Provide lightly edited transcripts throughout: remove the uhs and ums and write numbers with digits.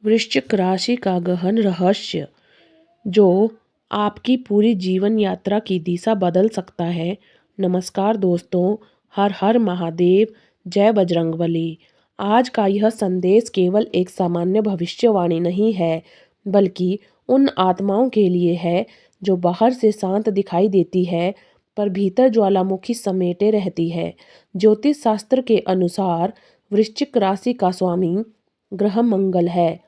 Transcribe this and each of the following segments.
वृश्चिक राशि का गहन रहस्य जो आपकी पूरी जीवन यात्रा की दिशा बदल सकता है। नमस्कार दोस्तों, हर हर महादेव, जय बजरंगबली। आज का यह संदेश केवल एक सामान्य भविष्यवाणी नहीं है, बल्कि उन आत्माओं के लिए है जो बाहर से शांत दिखाई देती है पर भीतर ज्वालामुखी समेटे रहती है। ज्योतिष शास्त्र के अनुसार वृश्चिक राशि का स्वामी ग्रह मंगल है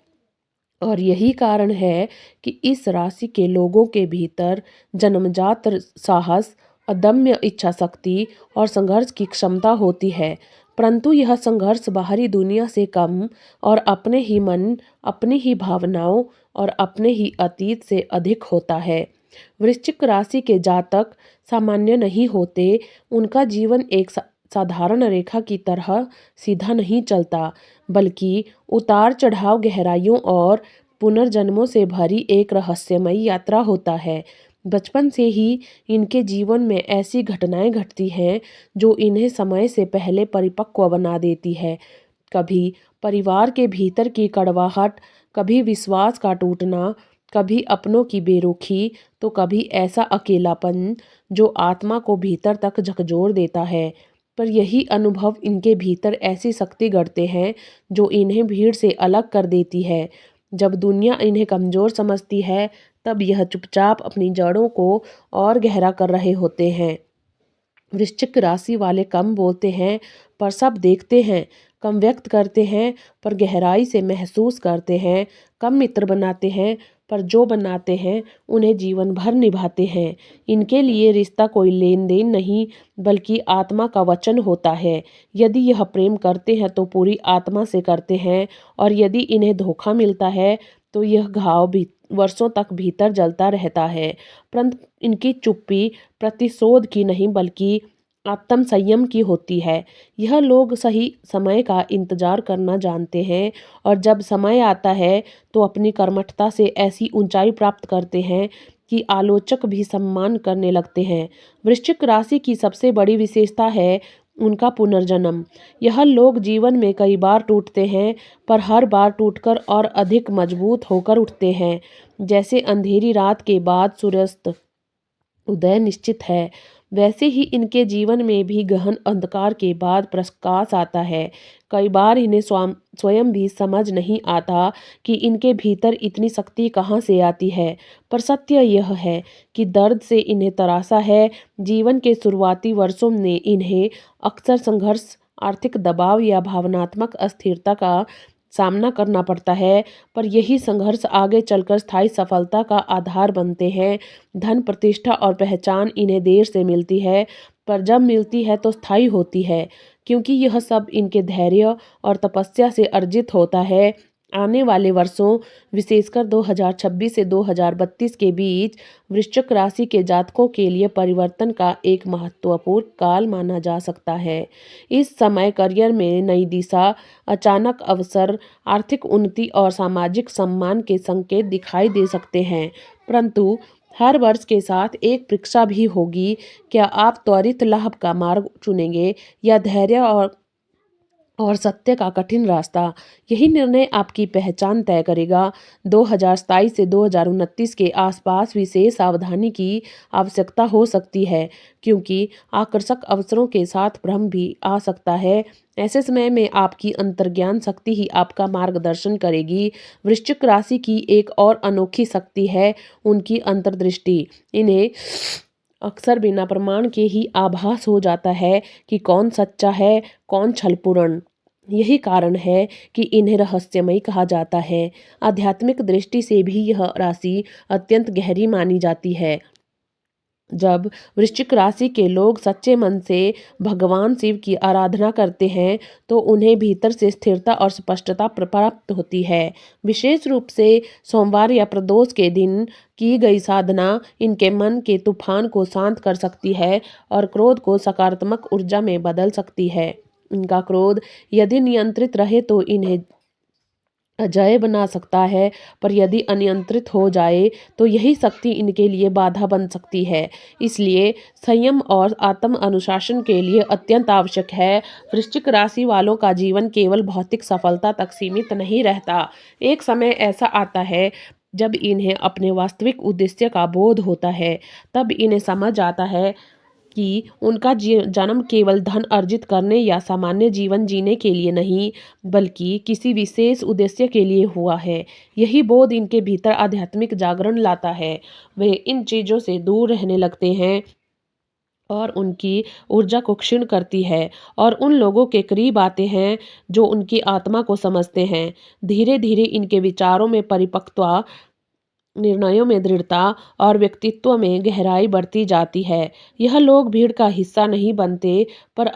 और यही कारण है कि इस राशि के लोगों के भीतर जन्मजात साहस, अदम्य इच्छा शक्ति और संघर्ष की क्षमता होती है। परंतु यह संघर्ष बाहरी दुनिया से कम और अपने ही मन, अपनी ही भावनाओं और अपने ही अतीत से अधिक होता है। वृश्चिक राशि के जातक सामान्य नहीं होते। उनका जीवन एक साधारण रेखा की तरह सीधा नहीं चलता, बल्कि उतार चढ़ाव, गहराइयों और पुनर्जन्मों से भरी एक रहस्यमयी यात्रा होता है। बचपन से ही इनके जीवन में ऐसी घटनाएं घटती हैं जो इन्हें समय से पहले परिपक्व बना देती है। कभी परिवार के भीतर की कड़वाहट, कभी विश्वास का टूटना, कभी अपनों की बेरुखी, तो कभी ऐसा अकेलापन जो आत्मा को भीतर तक झकझोर देता है। पर यही अनुभव इनके भीतर ऐसी शक्ति गढ़ते हैं जो इन्हें भीड़ से अलग कर देती है। जब दुनिया इन्हें कमज़ोर समझती है, तब यह चुपचाप अपनी जड़ों को और गहरा कर रहे होते हैं। वृश्चिक राशि वाले कम बोलते हैं पर सब देखते हैं, कम व्यक्त करते हैं पर गहराई से महसूस करते हैं, कम मित्र बनाते हैं पर जो बनाते हैं उन्हें जीवन भर निभाते हैं। इनके लिए रिश्ता कोई लेन देन नहीं, बल्कि आत्मा का वचन होता है। यदि यह प्रेम करते हैं तो पूरी आत्मा से करते हैं, और यदि इन्हें धोखा मिलता है तो यह घाव भी वर्षों तक भीतर जलता रहता है। परंतु इनकी चुप्पी प्रतिशोध की नहीं, बल्कि आत्म संयम की होती है। यह लोग सही समय का इंतजार करना जानते हैं, और जब समय आता है तो अपनी कर्मठता से ऐसी ऊंचाई प्राप्त करते हैं कि आलोचक भी सम्मान करने लगते हैं। वृश्चिक राशि की सबसे बड़ी विशेषता है उनका पुनर्जन्म। यह लोग जीवन में कई बार टूटते हैं, पर हर बार टूटकर और अधिक मजबूत होकर उठते हैं। जैसे अंधेरी रात के बाद सूर्यास्त उदय निश्चित है, वैसे ही इनके जीवन में भी गहन अंधकार के बाद प्रकाश आता है। कई बार इन्हें स्वयं भी समझ नहीं आता कि इनके भीतर इतनी शक्ति कहाँ से आती है। पर सत्य यह है कि दर्द से इन्हें तरासा है। जीवन के शुरुआती वर्षों में इन्हें अक्सर संघर्ष, आर्थिक दबाव या भावनात्मक अस्थिरता का सामना करना पड़ता है, पर यही संघर्ष आगे चलकर स्थायी सफलता का आधार बनते हैं। धन, प्रतिष्ठा और पहचान इन्हें देर से मिलती है, पर जब मिलती है तो स्थायी होती है, क्योंकि यह सब इनके धैर्य और तपस्या से अर्जित होता है। आने वाले वर्षों, विशेषकर 2026 से 2032 के बीच, वृश्चिक राशि के जातकों के लिए परिवर्तन का एक महत्वपूर्ण काल माना जा सकता है। इस समय करियर में नई दिशा, अचानक अवसर, आर्थिक उन्नति और सामाजिक सम्मान के संकेत दिखाई दे सकते हैं। परंतु हर वर्ष के साथ एक परीक्षा भी होगी। क्या आप त्वरित लाभ का मार्ग चुनेंगे या धैर्य और सत्य का कठिन रास्ता? यही निर्णय आपकी पहचान तय करेगा। 2027 से 2029 के आसपास विशेष सावधानी की आवश्यकता हो सकती है, क्योंकि आकर्षक अवसरों के साथ भ्रम भी आ सकता है। ऐसे समय में आपकी अंतर्ज्ञान शक्ति ही आपका मार्गदर्शन करेगी। वृश्चिक राशि की एक और अनोखी शक्ति है उनकी अंतर्दृष्टि। इन्हें अक्सर बिना प्रमाण के ही आभास हो जाता है कि कौन सच्चा है, कौन छलपूर्ण। यही कारण है कि इन्हें रहस्यमयी कहा जाता है। आध्यात्मिक दृष्टि से भी यह राशि अत्यंत गहरी मानी जाती है। जब वृश्चिक राशि के लोग सच्चे मन से भगवान शिव की आराधना करते हैं, तो उन्हें भीतर से स्थिरता और स्पष्टता प्राप्त होती है। विशेष रूप से सोमवार या प्रदोष के दिन की गई साधना इनके मन के तूफान को शांत कर सकती है और क्रोध को सकारात्मक ऊर्जा में बदल सकती है। इनका क्रोध यदि नियंत्रित रहे तो इन्हें अजेय बना सकता है, पर यदि अनियंत्रित हो जाए तो यही शक्ति इनके लिए बाधा बन सकती है। इसलिए संयम और आत्म अनुशासन के लिए अत्यंत आवश्यक है। वृश्चिक राशि वालों का जीवन केवल भौतिक सफलता तक सीमित नहीं रहता। एक समय ऐसा आता है जब इन्हें अपने वास्तविक उद्देश्य का बोध होता है। तब इन्हें समझ आता है कि उनका जन्म केवल धन अर्जित करने या सामान्य जीवन जीने के लिए नहीं, बल्कि किसी विशेष उद्देश्य के लिए हुआ है। यही बोध इनके भीतर आध्यात्मिक जागरण लाता है। वे इन चीज़ों से दूर रहने लगते हैं और उनकी ऊर्जा को क्षीण करती है और उन लोगों के करीब आते हैं जो उनकी आत्मा को समझते हैं। धीरे धीरे इनके विचारों में परिपक्वता, निर्णयों में दृढ़ता और व्यक्तित्व में गहराई बढ़ती जाती है। यह लोग भीड़ का हिस्सा नहीं बनते, पर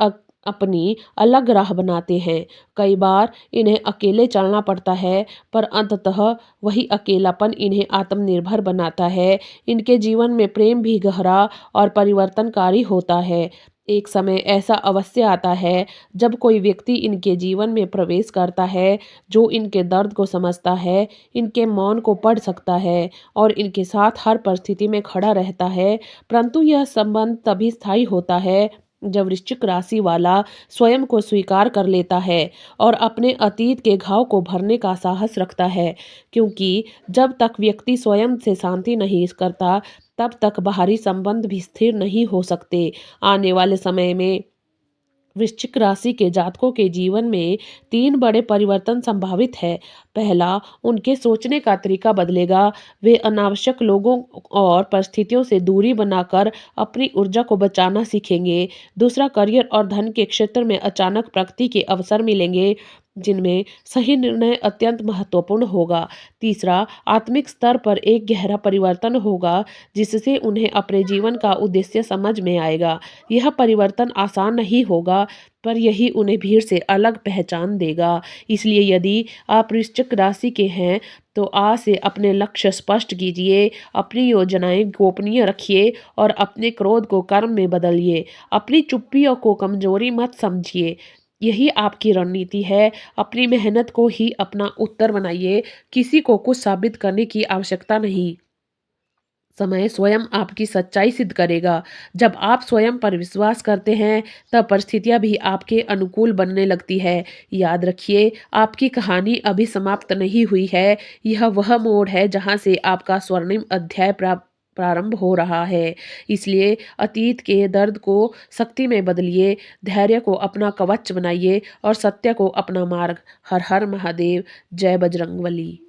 अपनी अलग राह बनाते हैं। कई बार इन्हें अकेले चलना पड़ता है, पर अंततः वही अकेलापन इन्हें आत्मनिर्भर बनाता है। इनके जीवन में प्रेम भी गहरा और परिवर्तनकारी होता है। एक समय ऐसा अवश्य आता है जब कोई व्यक्ति इनके जीवन में प्रवेश करता है जो इनके दर्द को समझता है, इनके मौन को पढ़ सकता है और इनके साथ हर परिस्थिति में खड़ा रहता है। परंतु यह संबंध तभी स्थायी होता है जब वृश्चिक राशि वाला स्वयं को स्वीकार कर लेता है और अपने अतीत के घाव को भरने का साहस रखता है। क्योंकि जब तक व्यक्ति स्वयं से शांति नहीं करता, तब तक बाहरी संबंध भी स्थिर नहीं हो सकते। आने वाले समय में वृश्चिक राशि के जातकों के जीवन में 3 बड़े परिवर्तन संभावित है। पहला, उनके सोचने का तरीका बदलेगा। वे अनावश्यक लोगों और परिस्थितियों से दूरी बनाकर अपनी ऊर्जा को बचाना सीखेंगे। दूसरा, करियर और धन के क्षेत्र में अचानक प्रगति के अवसर मिलेंगे, जिनमें सही निर्णय अत्यंत महत्वपूर्ण होगा। तीसरा, आत्मिक स्तर पर एक गहरा परिवर्तन होगा, जिससे उन्हें अपने जीवन का उद्देश्य समझ में आएगा। यह परिवर्तन आसान नहीं होगा, पर यही उन्हें भीड़ से अलग पहचान देगा। इसलिए यदि आप वृश्चिक राशि के हैं, तो आज से अपने लक्ष्य स्पष्ट कीजिए, अपनी योजनाएं गोपनीय रखिए और अपने क्रोध को कर्म में बदलिए। अपनी चुप्पियों को कमजोरी मत समझिए। यही आपकी रणनीति है। अपनी मेहनत को ही अपना उत्तर बनाइए। किसी को कुछ साबित करने की आवश्यकता नहीं। समय स्वयं आपकी सच्चाई सिद्ध करेगा। जब आप स्वयं पर विश्वास करते हैं, तब परिस्थितियां भी आपके अनुकूल बनने लगती है। याद रखिए, आपकी कहानी अभी समाप्त नहीं हुई है। यह वह मोड़ है जहां से आपका स्वर्णिम अध्याय प्रारंभ हो रहा है। इसलिए अतीत के दर्द को शक्ति में बदलिए, धैर्य को अपना कवच बनाइए और सत्य को अपना मार्ग। हर हर महादेव। जय बजरंगबली।